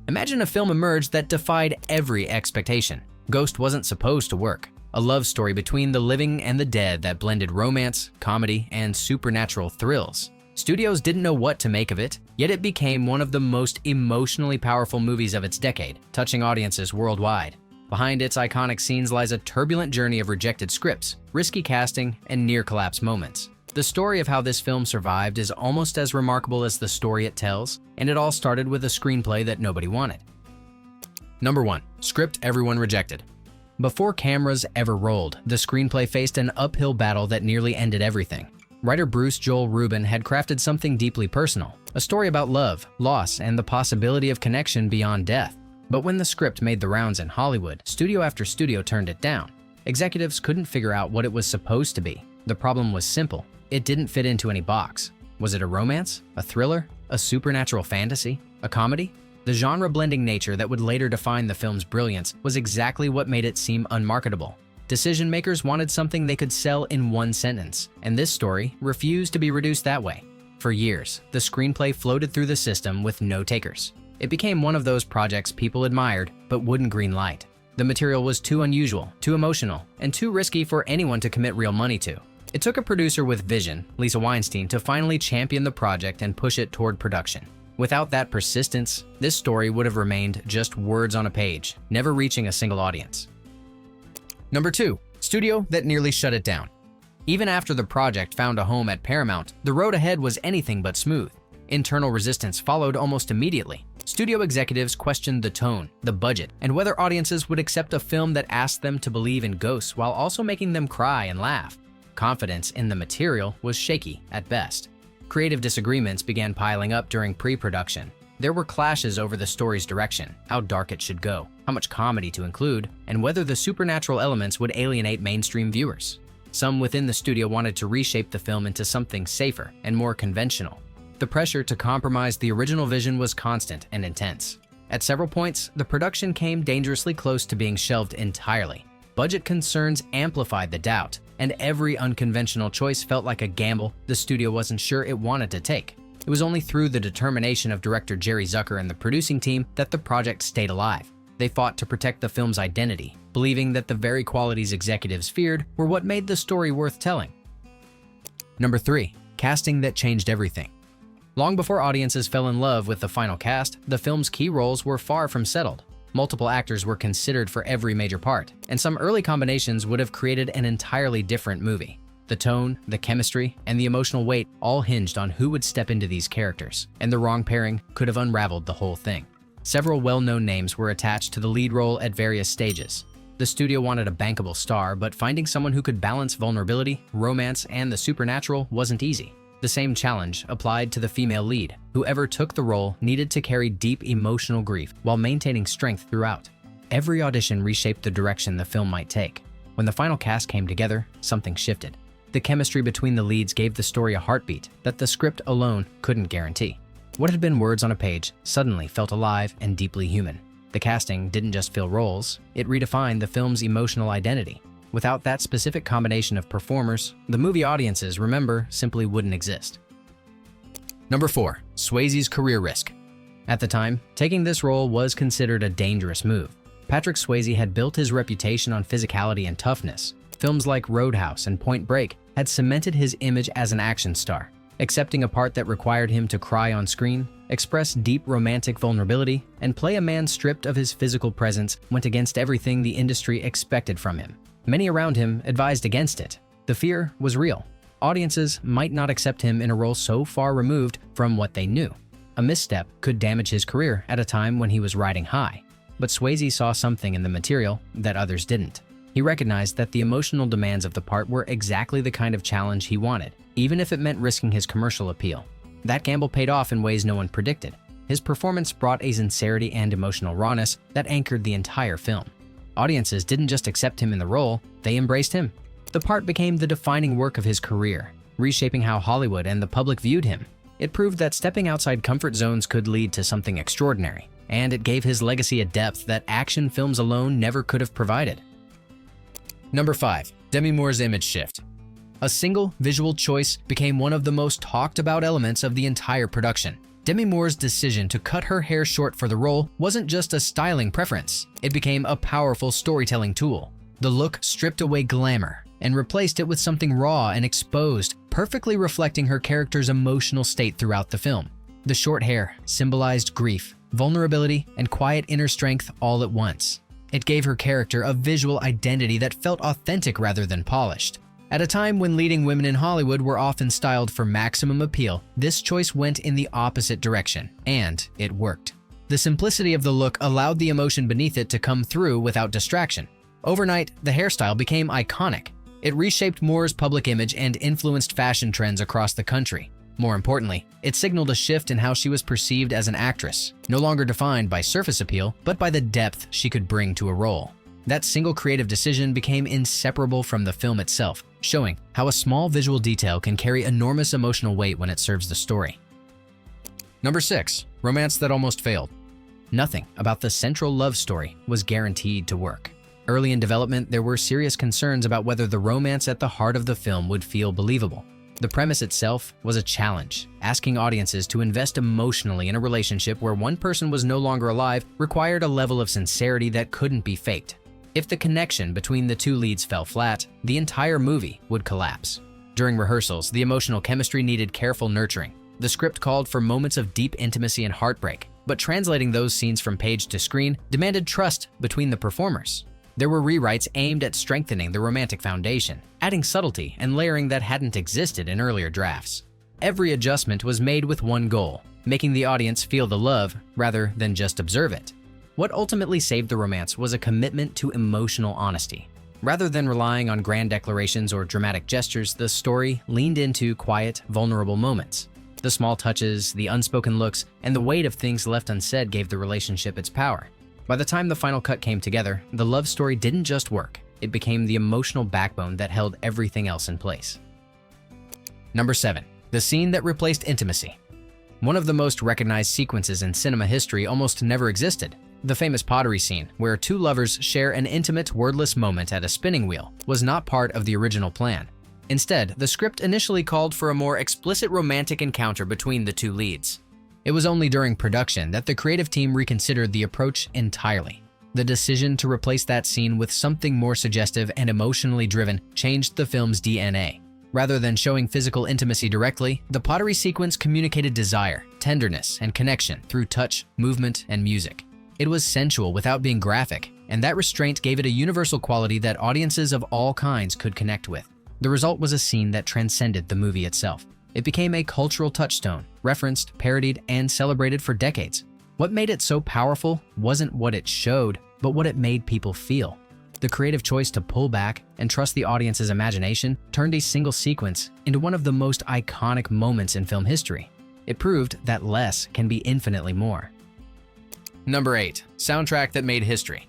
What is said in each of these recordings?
Imagine a film emerged that defied every expectation. Ghost wasn't supposed to work. A love story between the living and the dead that blended romance, comedy, and supernatural thrills. Studios didn't know what to make of it, yet it became one of the most emotionally powerful movies of its decade, touching audiences worldwide. Behind its iconic scenes lies a turbulent journey of rejected scripts, risky casting, and near-collapse moments. The story of how this film survived is almost as remarkable as the story it tells, and it all started with a screenplay that nobody wanted. Number 1. Script everyone rejected. Before cameras ever rolled, the screenplay faced an uphill battle that nearly ended everything. Writer Bruce Joel Rubin had crafted something deeply personal, a story about love, loss, and the possibility of connection beyond death. But when the script made the rounds in Hollywood, studio after studio turned it down. Executives couldn't figure out what it was supposed to be. The problem was simple. It didn't fit into any box. Was it a romance, a thriller, a supernatural fantasy, a comedy? The genre-blending nature that would later define the film's brilliance was exactly what made it seem unmarketable. Decision-makers wanted something they could sell in one sentence, and this story refused to be reduced that way. For years, the screenplay floated through the system with no takers. It became one of those projects people admired but wouldn't greenlight. The material was too unusual, too emotional, and too risky for anyone to commit real money to. It took a producer with vision, Lisa Weinstein, to finally champion the project and push it toward production. Without that persistence, this story would have remained just words on a page, never reaching a single audience. Number 2. Studio that nearly shut it down. Even after the project found a home at Paramount, the road ahead was anything but smooth. Internal resistance followed almost immediately. Studio executives questioned the tone, the budget, and whether audiences would accept a film that asked them to believe in ghosts while also making them cry and laugh. Confidence in the material was shaky at best. Creative disagreements began piling up during pre-production. There were clashes over the story's direction, how dark it should go, how much comedy to include, and whether the supernatural elements would alienate mainstream viewers. Some within the studio wanted to reshape the film into something safer and more conventional. The pressure to compromise the original vision was constant and intense. At several points, the production came dangerously close to being shelved entirely. Budget concerns amplified the doubt, and every unconventional choice felt like a gamble the studio wasn't sure it wanted to take. It was only through the determination of director Jerry Zucker and the producing team that the project stayed alive. They fought to protect the film's identity, believing that the very qualities executives feared were what made the story worth telling. Number 3. Casting that changed everything. Long before audiences fell in love with the final cast, the film's key roles were far from settled. Multiple actors were considered for every major part, and some early combinations would have created an entirely different movie. The tone, the chemistry, and the emotional weight all hinged on who would step into these characters, and the wrong pairing could have unraveled the whole thing. Several well-known names were attached to the lead role at various stages. The studio wanted a bankable star, but finding someone who could balance vulnerability, romance, and the supernatural wasn't easy. The same challenge applied to the female lead. Whoever took the role needed to carry deep emotional grief while maintaining strength throughout. Every audition reshaped the direction the film might take. When the final cast came together, something shifted. The chemistry between the leads gave the story a heartbeat that the script alone couldn't guarantee. What had been words on a page suddenly felt alive and deeply human. The casting didn't just fill roles, it redefined the film's emotional identity. Without that specific combination of performers, the movie audiences remember simply wouldn't exist. Number 4. Swayze's career risk. At the time, taking this role was considered a dangerous move. Patrick Swayze had built his reputation on physicality and toughness. Films like Roadhouse and Point Break had cemented his image as an action star. Accepting a part that required him to cry on screen, express deep romantic vulnerability, and play a man stripped of his physical presence went against everything the industry expected from him. Many around him advised against it. The fear was real. Audiences might not accept him in a role so far removed from what they knew. A misstep could damage his career at a time when he was riding high. But Swayze saw something in the material that others didn't. He recognized that the emotional demands of the part were exactly the kind of challenge he wanted, even if it meant risking his commercial appeal. That gamble paid off in ways no one predicted. His performance brought a sincerity and emotional rawness that anchored the entire film. Audiences didn't just accept him in the role, they embraced him. The part became the defining work of his career, reshaping how Hollywood and the public viewed him. It proved that stepping outside comfort zones could lead to something extraordinary, and it gave his legacy a depth that action films alone never could have provided. Number 5. Demi Moore's image shift. A single visual choice became one of the most talked about elements of the entire production. Demi Moore's decision to cut her hair short for the role wasn't just a styling preference, it became a powerful storytelling tool. The look stripped away glamour and replaced it with something raw and exposed, perfectly reflecting her character's emotional state throughout the film. The short hair symbolized grief, vulnerability, and quiet inner strength all at once. It gave her character a visual identity that felt authentic rather than polished. At a time when leading women in Hollywood were often styled for maximum appeal, this choice went in the opposite direction, and it worked. The simplicity of the look allowed the emotion beneath it to come through without distraction. Overnight, the hairstyle became iconic. It reshaped Moore's public image and influenced fashion trends across the country. More importantly, it signaled a shift in how she was perceived as an actress, no longer defined by surface appeal, but by the depth she could bring to a role. That single creative decision became inseparable from the film itself, showing how a small visual detail can carry enormous emotional weight when it serves the story. Number 6. Romance that almost failed. Nothing about the central love story was guaranteed to work. Early in development, there were serious concerns about whether the romance at the heart of the film would feel believable. The premise itself was a challenge. Asking audiences to invest emotionally in a relationship where one person was no longer alive required a level of sincerity that couldn't be faked. If the connection between the two leads fell flat, the entire movie would collapse. During rehearsals, the emotional chemistry needed careful nurturing. The script called for moments of deep intimacy and heartbreak, but translating those scenes from page to screen demanded trust between the performers. There were rewrites aimed at strengthening the romantic foundation, adding subtlety and layering that hadn't existed in earlier drafts. Every adjustment was made with one goal, making the audience feel the love rather than just observe it. What ultimately saved the romance was a commitment to emotional honesty. Rather than relying on grand declarations or dramatic gestures, the story leaned into quiet, vulnerable moments. The small touches, the unspoken looks, and the weight of things left unsaid gave the relationship its power. By the time the final cut came together, the love story didn't just work, it became the emotional backbone that held everything else in place. Number 7. The scene that replaced intimacy. One of the most recognized sequences in cinema history almost never existed. The famous pottery scene, where two lovers share an intimate, wordless moment at a spinning wheel, was not part of the original plan. Instead, the script initially called for a more explicit romantic encounter between the two leads. It was only during production that the creative team reconsidered the approach entirely. The decision to replace that scene with something more suggestive and emotionally driven changed the film's DNA. Rather than showing physical intimacy directly, the pottery sequence communicated desire, tenderness, and connection through touch, movement, and music. It was sensual without being graphic, and that restraint gave it a universal quality that audiences of all kinds could connect with. The result was a scene that transcended the movie itself. It became a cultural touchstone, referenced, parodied, and celebrated for decades. What made it so powerful wasn't what it showed, but what it made people feel. The creative choice to pull back and trust the audience's imagination turned a single sequence into one of the most iconic moments in film history. It proved that less can be infinitely more. Number 8. Soundtrack that made history.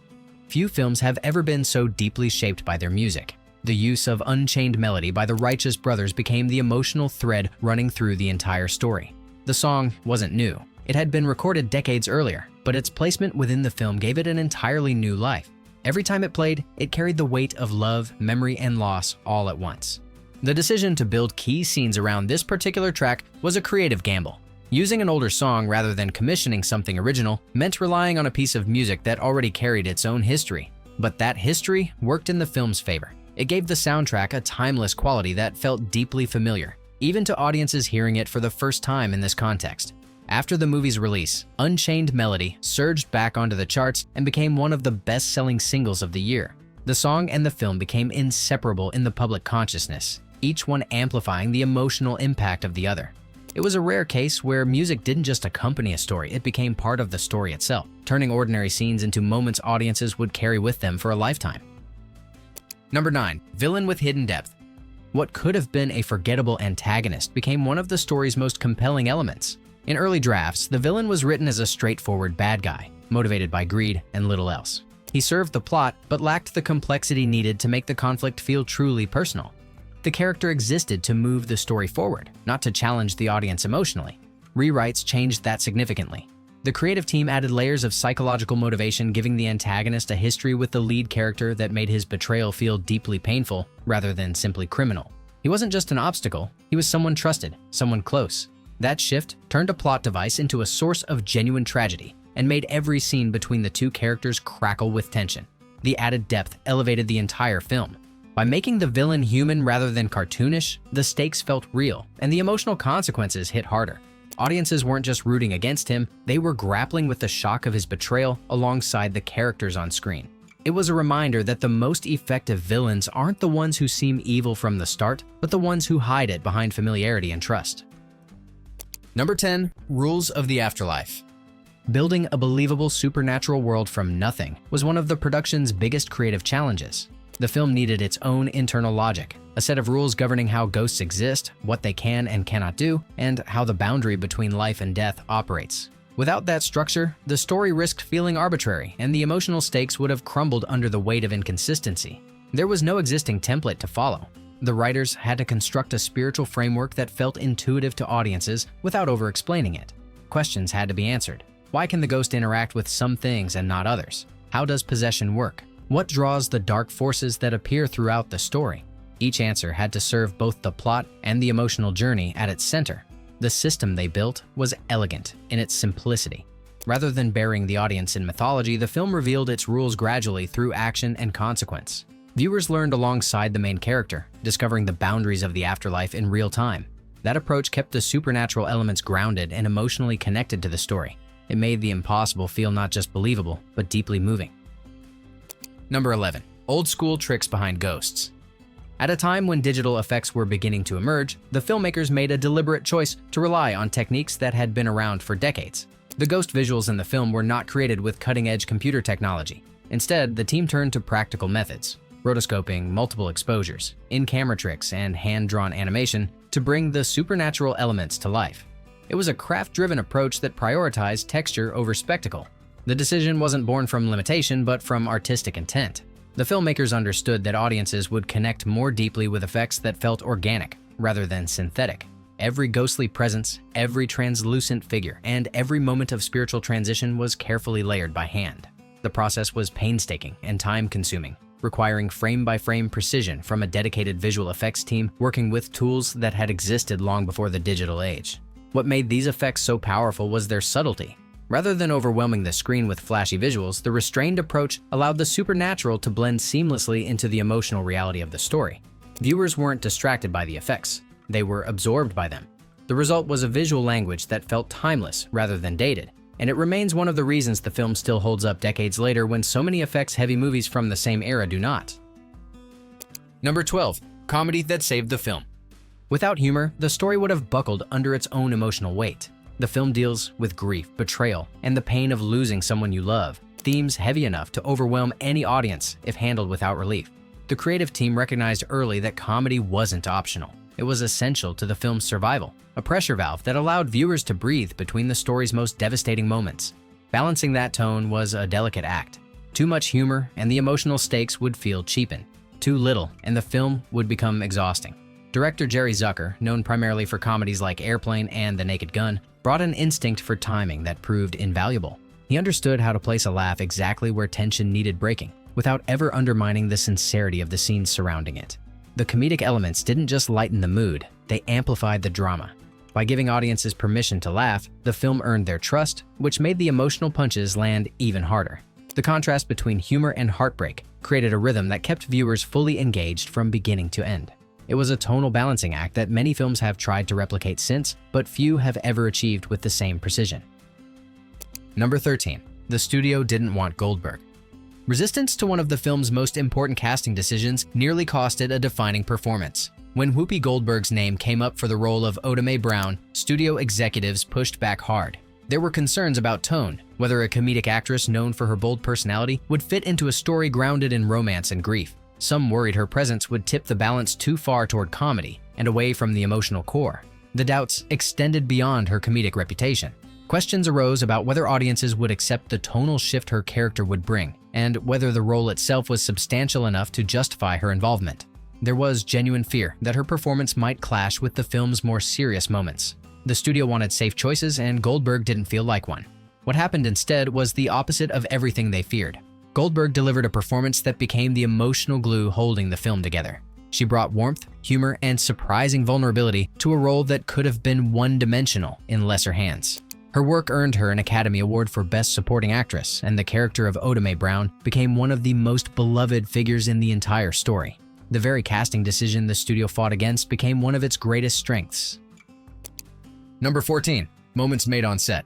Few films have ever been so deeply shaped by their music. The use of Unchained Melody by the Righteous Brothers became the emotional thread running through the entire story. The song wasn't new. It had been recorded decades earlier, but its placement within the film gave it an entirely new life. Every time it played, it carried the weight of love, memory, and loss all at once. The decision to build key scenes around this particular track was a creative gamble. Using an older song rather than commissioning something original meant relying on a piece of music that already carried its own history. But that history worked in the film's favor. It gave the soundtrack a timeless quality that felt deeply familiar, even to audiences hearing it for the first time in this context. After the movie's release, Unchained Melody surged back onto the charts and became one of the best-selling singles of the year. The song and the film became inseparable in the public consciousness, each one amplifying the emotional impact of the other. It was a rare case where music didn't just accompany a story, it became part of the story itself, turning ordinary scenes into moments audiences would carry with them for a lifetime. Number 9. Villain with hidden depth. What could have been a forgettable antagonist became one of the story's most compelling elements. In early drafts, the villain was written as a straightforward bad guy, motivated by greed and little else. He served the plot, but lacked the complexity needed to make the conflict feel truly personal. The character existed to move the story forward, not to challenge the audience emotionally. Rewrites changed that significantly. The creative team added layers of psychological motivation, giving the antagonist a history with the lead character that made his betrayal feel deeply painful rather than simply criminal. He wasn't just an obstacle, he was someone trusted, someone close. That shift turned a plot device into a source of genuine tragedy and made every scene between the two characters crackle with tension. The added depth elevated the entire film. By making the villain human rather than cartoonish, the stakes felt real, and the emotional consequences hit harder. Audiences weren't just rooting against him, they were grappling with the shock of his betrayal alongside the characters on screen. It was a reminder that the most effective villains aren't the ones who seem evil from the start, but the ones who hide it behind familiarity and trust. Number 10. Rules of the Afterlife. Building a believable supernatural world from nothing was one of the production's biggest creative challenges. The film needed its own internal logic, a set of rules governing how ghosts exist, what they can and cannot do, and how the boundary between life and death operates. Without that structure, the story risked feeling arbitrary, and the emotional stakes would have crumbled under the weight of inconsistency. There was no existing template to follow. The writers had to construct a spiritual framework that felt intuitive to audiences without over-explaining it. Questions had to be answered. Why can the ghost interact with some things and not others? How does possession work? What draws the dark forces that appear throughout the story? Each answer had to serve both the plot and the emotional journey at its center. The system they built was elegant in its simplicity. Rather than burying the audience in mythology, the film revealed its rules gradually through action and consequence. Viewers learned alongside the main character, discovering the boundaries of the afterlife in real time. That approach kept the supernatural elements grounded and emotionally connected to the story. It made the impossible feel not just believable, but deeply moving. Number 11. Old school tricks behind ghosts. At a time when digital effects were beginning to emerge, the filmmakers made a deliberate choice to rely on techniques that had been around for decades. The ghost visuals in the film were not created with cutting-edge computer technology. Instead, the team turned to practical methods, rotoscoping, multiple exposures, in-camera tricks, and hand-drawn animation to bring the supernatural elements to life. It was a craft-driven approach that prioritized texture over spectacle. The decision wasn't born from limitation, but from artistic intent. The filmmakers understood that audiences would connect more deeply with effects that felt organic, rather than synthetic. Every ghostly presence, every translucent figure, and every moment of spiritual transition was carefully layered by hand. The process was painstaking and time-consuming, requiring frame-by-frame precision from a dedicated visual effects team working with tools that had existed long before the digital age. What made these effects so powerful was their subtlety. Rather than overwhelming the screen with flashy visuals, the restrained approach allowed the supernatural to blend seamlessly into the emotional reality of the story. Viewers weren't distracted by the effects, they were absorbed by them. The result was a visual language that felt timeless rather than dated, and it remains one of the reasons the film still holds up decades later when so many effects-heavy movies from the same era do not. Number 12. Comedy that saved the film. Without humor, the story would have buckled under its own emotional weight. The film deals with grief, betrayal, and the pain of losing someone you love, themes heavy enough to overwhelm any audience if handled without relief. The creative team recognized early that comedy wasn't optional. It was essential to the film's survival, a pressure valve that allowed viewers to breathe between the story's most devastating moments. Balancing that tone was a delicate act. Too much humor and the emotional stakes would feel cheapened. Too little, and the film would become exhausting. Director Jerry Zucker, known primarily for comedies like Airplane and The Naked Gun, brought an instinct for timing that proved invaluable. He understood how to place a laugh exactly where tension needed breaking, without ever undermining the sincerity of the scenes surrounding it. The comedic elements didn't just lighten the mood, they amplified the drama. By giving audiences permission to laugh, the film earned their trust, which made the emotional punches land even harder. The contrast between humor and heartbreak created a rhythm that kept viewers fully engaged from beginning to end. It was a tonal balancing act that many films have tried to replicate since, but few have ever achieved with the same precision. Number 13. The studio didn't want Goldberg. Resistance to one of the film's most important casting decisions nearly cost it a defining performance. When Whoopi Goldberg's name came up for the role of Oda Mae Brown, studio executives pushed back hard. There were concerns about tone, whether a comedic actress known for her bold personality would fit into a story grounded in romance and grief. Some worried her presence would tip the balance too far toward comedy and away from the emotional core. The doubts extended beyond her comedic reputation. Questions arose about whether audiences would accept the tonal shift her character would bring, and whether the role itself was substantial enough to justify her involvement. There was genuine fear that her performance might clash with the film's more serious moments. The studio wanted safe choices, and Goldberg didn't feel like one. What happened instead was the opposite of everything they feared. Goldberg delivered a performance that became the emotional glue holding the film together. She brought warmth, humor, and surprising vulnerability to a role that could have been one-dimensional in lesser hands. Her work earned her an Academy Award for Best Supporting Actress, and the character of Oda Mae Brown became one of the most beloved figures in the entire story. The very casting decision the studio fought against became one of its greatest strengths. Number 14. Moments made on set.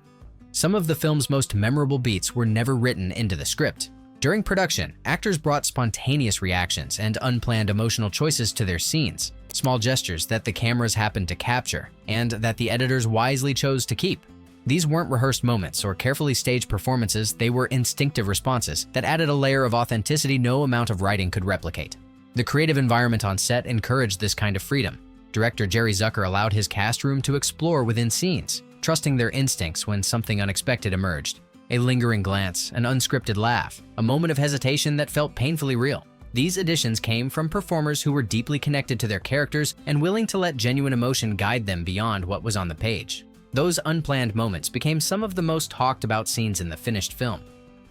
Some of the film's most memorable beats were never written into the script. During production, actors brought spontaneous reactions and unplanned emotional choices to their scenes, small gestures that the cameras happened to capture, and that the editors wisely chose to keep. These weren't rehearsed moments or carefully staged performances, they were instinctive responses that added a layer of authenticity no amount of writing could replicate. The creative environment on set encouraged this kind of freedom. Director Jerry Zucker allowed his cast room to explore within scenes, trusting their instincts when something unexpected emerged. A lingering glance, an unscripted laugh, a moment of hesitation that felt painfully real. These additions came from performers who were deeply connected to their characters and willing to let genuine emotion guide them beyond what was on the page. Those unplanned moments became some of the most talked about scenes in the finished film.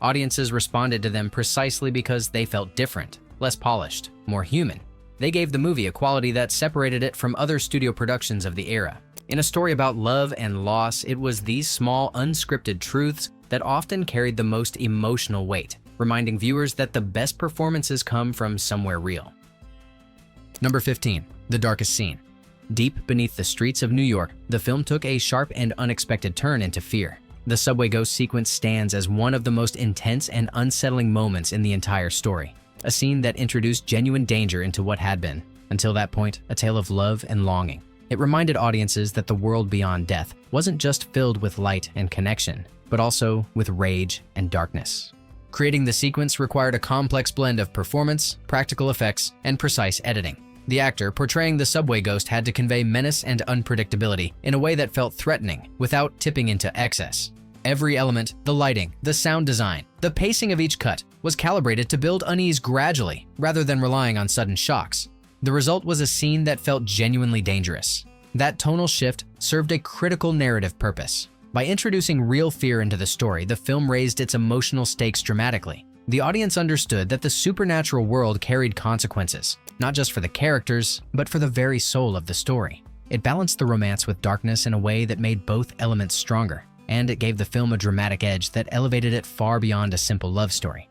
Audiences responded to them precisely because they felt different, less polished, more human. They gave the movie a quality that separated it from other studio productions of the era. In a story about love and loss, it was these small, unscripted truths that often carried the most emotional weight, reminding viewers that the best performances come from somewhere real. Number 15. The darkest scene. Deep beneath the streets of New York, the film took a sharp and unexpected turn into fear. The subway ghost sequence stands as one of the most intense and unsettling moments in the entire story, a scene that introduced genuine danger into what had been, until that point, a tale of love and longing. It reminded audiences that the world beyond death wasn't just filled with light and connection, but also with rage and darkness. Creating the sequence required a complex blend of performance, practical effects, and precise editing. The actor portraying the subway ghost had to convey menace and unpredictability in a way that felt threatening without tipping into excess. Every element, the lighting, the sound design, the pacing of each cut was calibrated to build unease gradually rather than relying on sudden shocks. The result was a scene that felt genuinely dangerous. That tonal shift served a critical narrative purpose. By introducing real fear into the story, the film raised its emotional stakes dramatically. The audience understood that the supernatural world carried consequences, not just for the characters, but for the very soul of the story. It balanced the romance with darkness in a way that made both elements stronger, and it gave the film a dramatic edge that elevated it far beyond a simple love story.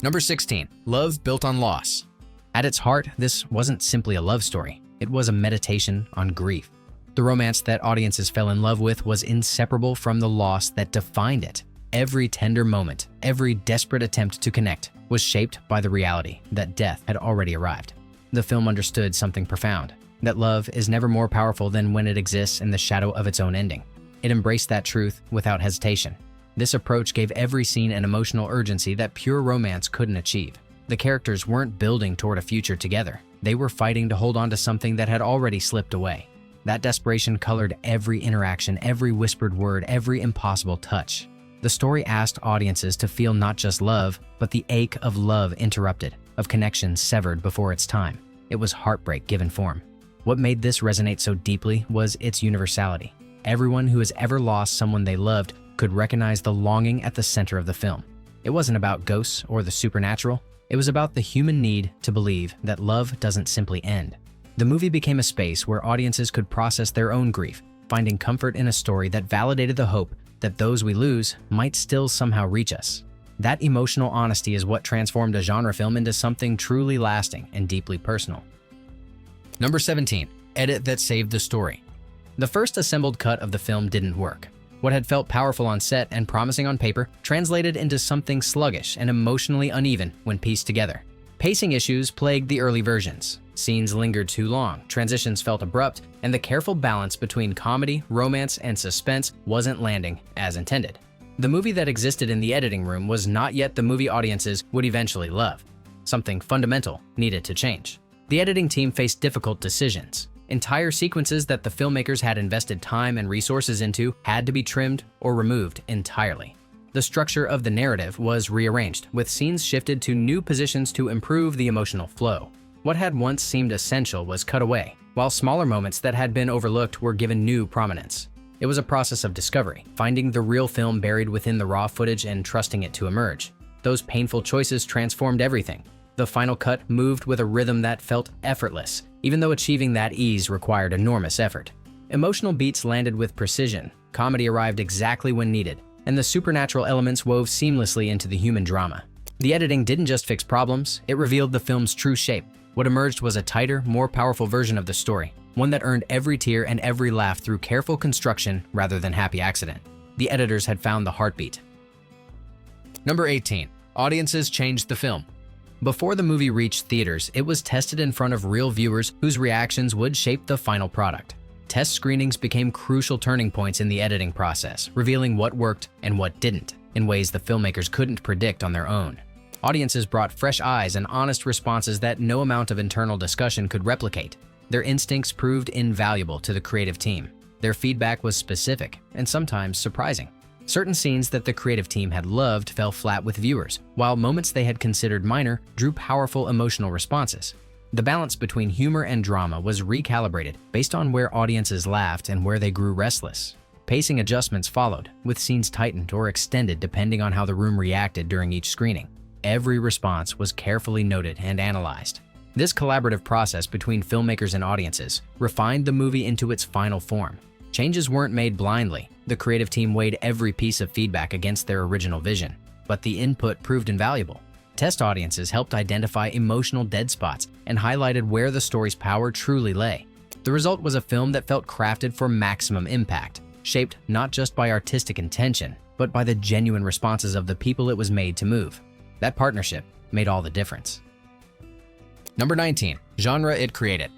Number 16. Love built on loss. At its heart, this wasn't simply a love story. It was a meditation on grief. The romance that audiences fell in love with was inseparable from the loss that defined it. Every tender moment, every desperate attempt to connect was shaped by the reality that death had already arrived. The film understood something profound, that love is never more powerful than when it exists in the shadow of its own ending. It embraced that truth without hesitation. This approach gave every scene an emotional urgency that pure romance couldn't achieve. The characters weren't building toward a future together. They were fighting to hold on to something that had already slipped away. That desperation colored every interaction, every whispered word, every impossible touch. The story asked audiences to feel not just love, but the ache of love interrupted, of connection severed before its time. It was heartbreak given form. What made this resonate so deeply was its universality. Everyone who has ever lost someone they loved could recognize the longing at the center of the film. It wasn't about ghosts or the supernatural. It was about the human need to believe that love doesn't simply end. The movie became a space where audiences could process their own grief, finding comfort in a story that validated the hope that those we lose might still somehow reach us. That emotional honesty is what transformed a genre film into something truly lasting and deeply personal. Number 17. Edit that saved the story. The first assembled cut of the film didn't work. What had felt powerful on set and promising on paper translated into something sluggish and emotionally uneven when pieced together. Pacing issues plagued the early versions. Scenes lingered too long, transitions felt abrupt, and the careful balance between comedy, romance, and suspense wasn't landing as intended. The movie that existed in the editing room was not yet the movie audiences would eventually love. Something fundamental needed to change. The editing team faced difficult decisions. Entire sequences that the filmmakers had invested time and resources into had to be trimmed or removed entirely. The structure of the narrative was rearranged, with scenes shifted to new positions to improve the emotional flow. What had once seemed essential was cut away, while smaller moments that had been overlooked were given new prominence. It was a process of discovery, finding the real film buried within the raw footage and trusting it to emerge. Those painful choices transformed everything. The final cut moved with a rhythm that felt effortless, even though achieving that ease required enormous effort. Emotional beats landed with precision, comedy arrived exactly when needed, and the supernatural elements wove seamlessly into the human drama. The editing didn't just fix problems, it revealed the film's true shape. What emerged was a tighter, more powerful version of the story, one that earned every tear and every laugh through careful construction rather than happy accident. The editors had found the heartbeat. Number 18. Audiences changed the film. Before the movie reached theaters, it was tested in front of real viewers whose reactions would shape the final product. Test screenings became crucial turning points in the editing process, revealing what worked and what didn't, in ways the filmmakers couldn't predict on their own. Audiences brought fresh eyes and honest responses that no amount of internal discussion could replicate. Their instincts proved invaluable to the creative team. Their feedback was specific and sometimes surprising. Certain scenes that the creative team had loved fell flat with viewers, while moments they had considered minor drew powerful emotional responses. The balance between humor and drama was recalibrated based on where audiences laughed and where they grew restless. Pacing adjustments followed, with scenes tightened or extended depending on how the room reacted during each screening. Every response was carefully noted and analyzed. This collaborative process between filmmakers and audiences refined the movie into its final form. Changes weren't made blindly. The creative team weighed every piece of feedback against their original vision, but the input proved invaluable. Test audiences helped identify emotional dead spots and highlighted where the story's power truly lay. The result was a film that felt crafted for maximum impact, shaped not just by artistic intention, but by the genuine responses of the people it was made to move. That partnership made all the difference. Number 19. Genre it created.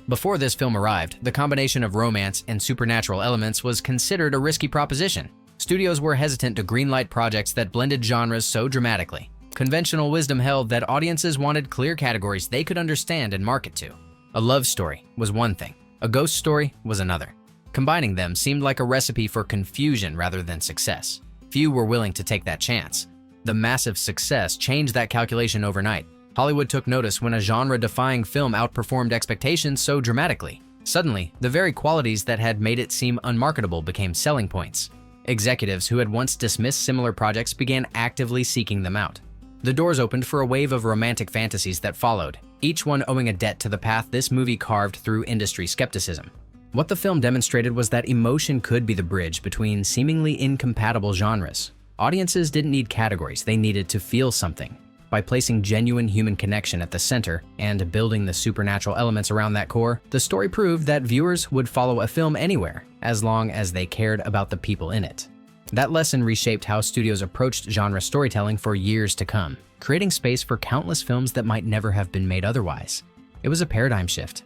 Before this film arrived, the combination of romance and supernatural elements was considered a risky proposition. Studios were hesitant to greenlight projects that blended genres so dramatically. Conventional wisdom held that audiences wanted clear categories they could understand and market to. A love story was one thing, a ghost story was another. Combining them seemed like a recipe for confusion rather than success. Few were willing to take that chance. The massive success changed that calculation overnight. Hollywood took notice when a genre-defying film outperformed expectations so dramatically. Suddenly, the very qualities that had made it seem unmarketable became selling points. Executives who had once dismissed similar projects began actively seeking them out. The doors opened for a wave of romantic fantasies that followed, each one owing a debt to the path this movie carved through industry skepticism. What the film demonstrated was that emotion could be the bridge between seemingly incompatible genres. Audiences didn't need categories, they needed to feel something. By placing genuine human connection at the center and building the supernatural elements around that core, the story proved that viewers would follow a film anywhere, as long as they cared about the people in it. That lesson reshaped how studios approached genre storytelling for years to come, creating space for countless films that might never have been made otherwise. It was a paradigm shift.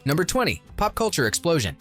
Number 20. Pop culture explosion.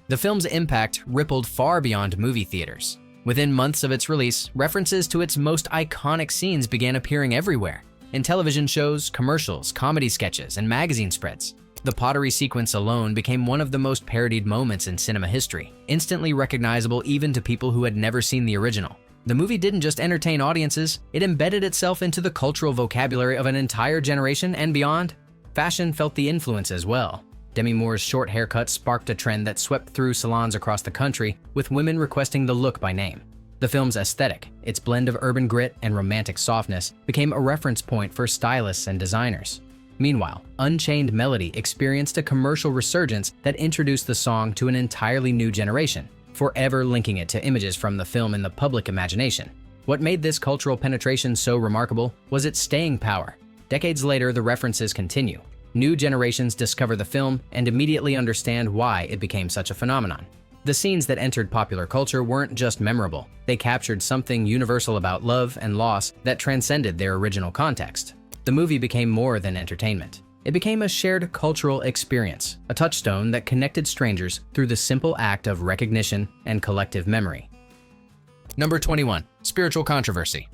The film's impact rippled far beyond movie theaters. Within months of its release, references to its most iconic scenes began appearing everywhere, in television shows, commercials, comedy sketches, and magazine spreads. The pottery sequence alone became one of the most parodied moments in cinema history, instantly recognizable even to people who had never seen the original. The movie didn't just entertain audiences, it embedded itself into the cultural vocabulary of an entire generation and beyond. Fashion felt the influence as well. Demi Moore's short haircut sparked a trend that swept through salons across the country, with women requesting the look by name. The film's aesthetic, its blend of urban grit and romantic softness, became a reference point for stylists and designers. Meanwhile, Unchained Melody experienced a commercial resurgence that introduced the song to an entirely new generation, forever linking it to images from the film in the public imagination. What made this cultural penetration so remarkable was its staying power. Decades later, the references continue. New generations discover the film and immediately understand why it became such a phenomenon. The scenes that entered popular culture weren't just memorable, they captured something universal about love and loss that transcended their original context. The movie became more than entertainment. It became a shared cultural experience, a touchstone that connected strangers through the simple act of recognition and collective memory. Number 21. Spiritual controversy.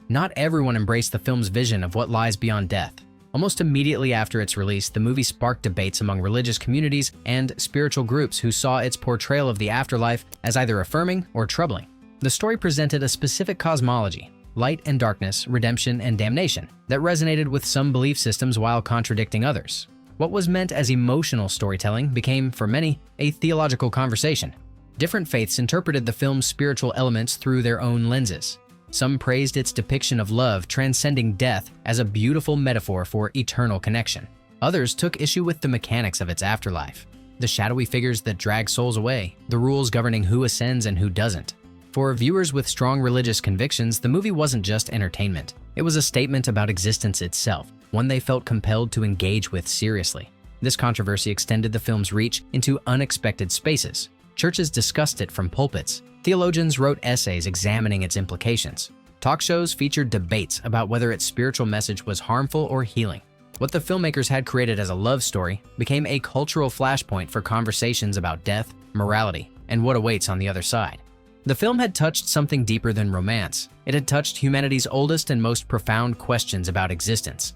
Not everyone embraced the film's vision of what lies beyond death. Almost immediately after its release, the movie sparked debates among religious communities and spiritual groups who saw its portrayal of the afterlife as either affirming or troubling. The story presented a specific cosmology, light and darkness, redemption and damnation, that resonated with some belief systems while contradicting others. What was meant as emotional storytelling became, for many, a theological conversation. Different faiths interpreted the film's spiritual elements through their own lenses. Some praised its depiction of love transcending death as a beautiful metaphor for eternal connection. Others took issue with the mechanics of its afterlife, the shadowy figures that drag souls away, the rules governing who ascends and who doesn't. For viewers with strong religious convictions, the movie wasn't just entertainment. It was a statement about existence itself, one they felt compelled to engage with seriously. This controversy extended the film's reach into unexpected spaces. Churches discussed it from pulpits. Theologians wrote essays examining its implications. Talk shows featured debates about whether its spiritual message was harmful or healing. What the filmmakers had created as a love story became a cultural flashpoint for conversations about death, morality, and what awaits on the other side. The film had touched something deeper than romance. It had touched humanity's oldest and most profound questions about existence.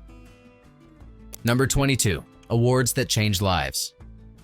Number 22. Awards that changed lives.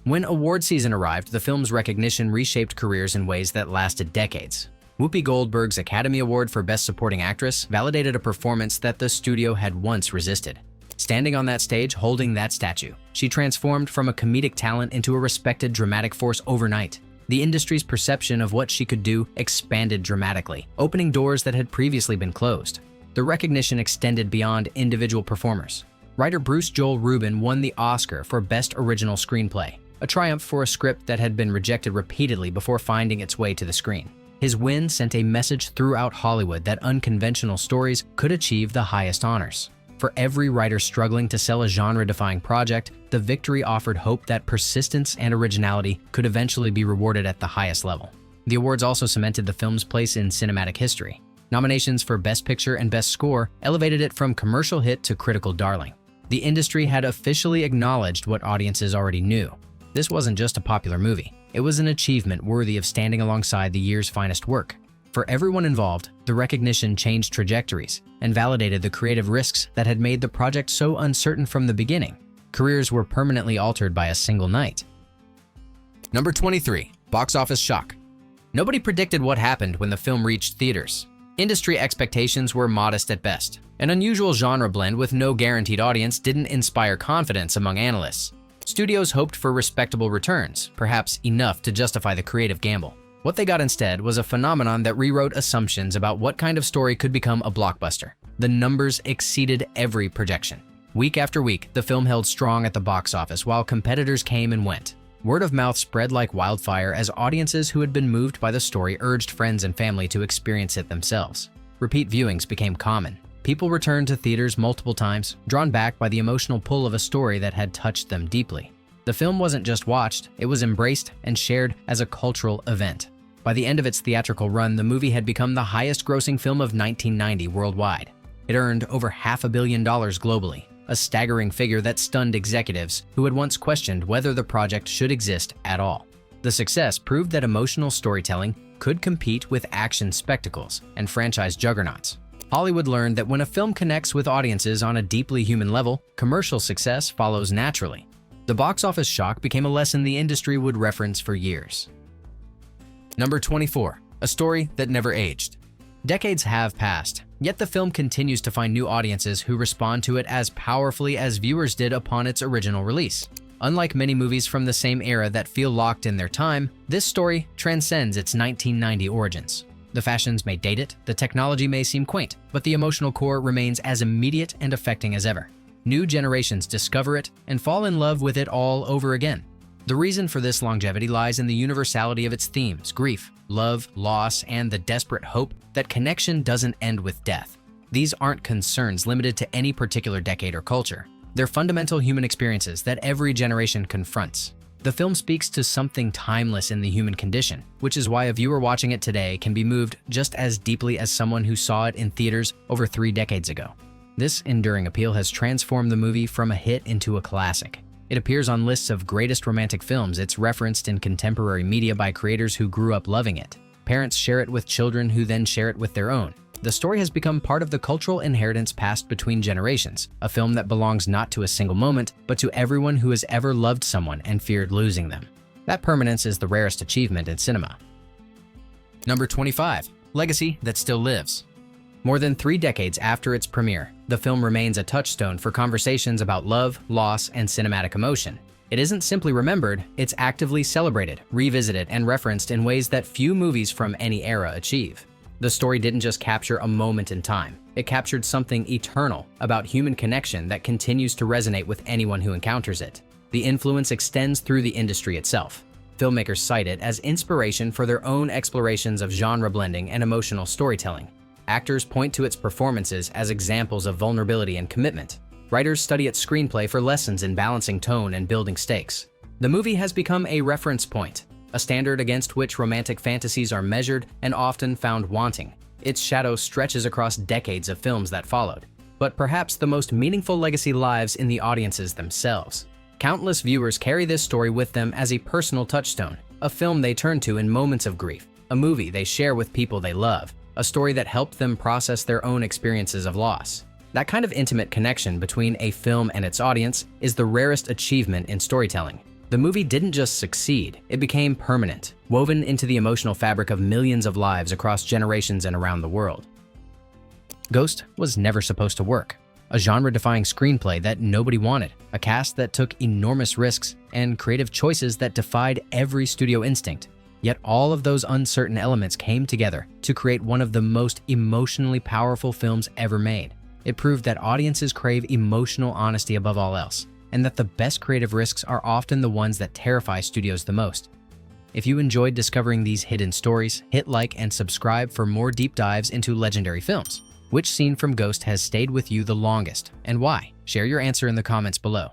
When award season arrived, the film's recognition reshaped careers in ways that lasted decades. Whoopi Goldberg's Academy Award for Best Supporting Actress validated a performance that the studio had once resisted. Standing on that stage, holding that statue, she transformed from a comedic talent into a respected dramatic force overnight. The industry's perception of what she could do expanded dramatically, opening doors that had previously been closed. The recognition extended beyond individual performers. Writer Bruce Joel Rubin won the Oscar for Best Original Screenplay, a triumph for a script that had been rejected repeatedly before finding its way to the screen. His win sent a message throughout Hollywood that unconventional stories could achieve the highest honors. For every writer struggling to sell a genre-defying project, the victory offered hope that persistence and originality could eventually be rewarded at the highest level. The awards also cemented the film's place in cinematic history. Nominations for Best Picture and Best Score elevated it from commercial hit to critical darling. The industry had officially acknowledged what audiences already knew. This wasn't just a popular movie. It was an achievement worthy of standing alongside the year's finest work. For everyone involved, the recognition changed trajectories and validated the creative risks that had made the project so uncertain from the beginning. Careers were permanently altered by a single night. Number 23. Box office shock. Nobody predicted what happened when the film reached theaters. Industry expectations were modest at best. An unusual genre blend with no guaranteed audience didn't inspire confidence among analysts. Studios hoped for respectable returns, perhaps enough to justify the creative gamble. What they got instead was a phenomenon that rewrote assumptions about what kind of story could become a blockbuster. The numbers exceeded every projection. Week after week, the film held strong at the box office while competitors came and went. Word of mouth spread like wildfire as audiences who had been moved by the story urged friends and family to experience it themselves. Repeat viewings became common. People returned to theaters multiple times, drawn back by the emotional pull of a story that had touched them deeply. The film wasn't just watched, it was embraced and shared as a cultural event. By the end of its theatrical run, the movie had become the highest-grossing film of 1990 worldwide. It earned over $500 million globally, a staggering figure that stunned executives who had once questioned whether the project should exist at all. The success proved that emotional storytelling could compete with action spectacles and franchise juggernauts. Hollywood learned that when a film connects with audiences on a deeply human level, commercial success follows naturally. The box office shock became a lesson the industry would reference for years. Number 24. A story that never aged. Decades have passed, yet the film continues to find new audiences who respond to it as powerfully as viewers did upon its original release. Unlike many movies from the same era that feel locked in their time, this story transcends its 1990 origins. The fashions may date it, the technology may seem quaint, but the emotional core remains as immediate and affecting as ever. New generations discover it and fall in love with it all over again. The reason for this longevity lies in the universality of its themes: grief, love, loss, and the desperate hope that connection doesn't end with death. These aren't concerns limited to any particular decade or culture. They're fundamental human experiences that every generation confronts. The film speaks to something timeless in the human condition, which is why a viewer watching it today can be moved just as deeply as someone who saw it in theaters over 3 decades ago. This enduring appeal has transformed the movie from a hit into a classic. It appears on lists of greatest romantic films. It's referenced in contemporary media by creators who grew up loving it. Parents share it with children who then share it with their own. The story has become part of the cultural inheritance passed between generations, a film that belongs not to a single moment, but to everyone who has ever loved someone and feared losing them. That permanence is the rarest achievement in cinema. Number 25. Legacy that still lives. More than 3 decades after its premiere, the film remains a touchstone for conversations about love, loss, and cinematic emotion. It isn't simply remembered, it's actively celebrated, revisited, and referenced in ways that few movies from any era achieve. The story didn't just capture a moment in time. It captured something eternal about human connection that continues to resonate with anyone who encounters it. The influence extends through the industry itself. Filmmakers cite it as inspiration for their own explorations of genre blending and emotional storytelling. Actors point to its performances as examples of vulnerability and commitment. Writers study its screenplay for lessons in balancing tone and building stakes. The movie has become a reference point, a standard against which romantic fantasies are measured and often found wanting. Its shadow stretches across decades of films that followed, but perhaps the most meaningful legacy lives in the audiences themselves. Countless viewers carry this story with them as a personal touchstone, a film they turn to in moments of grief, a movie they share with people they love, a story that helped them process their own experiences of loss. That kind of intimate connection between a film and its audience is the rarest achievement in storytelling. The movie didn't just succeed, it became permanent, woven into the emotional fabric of millions of lives across generations and around the world. Ghost was never supposed to work. A genre-defying screenplay that nobody wanted, a cast that took enormous risks, and creative choices that defied every studio instinct. Yet all of those uncertain elements came together to create one of the most emotionally powerful films ever made. It proved that audiences crave emotional honesty above all else, and that the best creative risks are often the ones that terrify studios the most. If you enjoyed discovering these hidden stories, hit like and subscribe for more deep dives into legendary films. Which scene from Ghost has stayed with you the longest, and why? Share your answer in the comments below.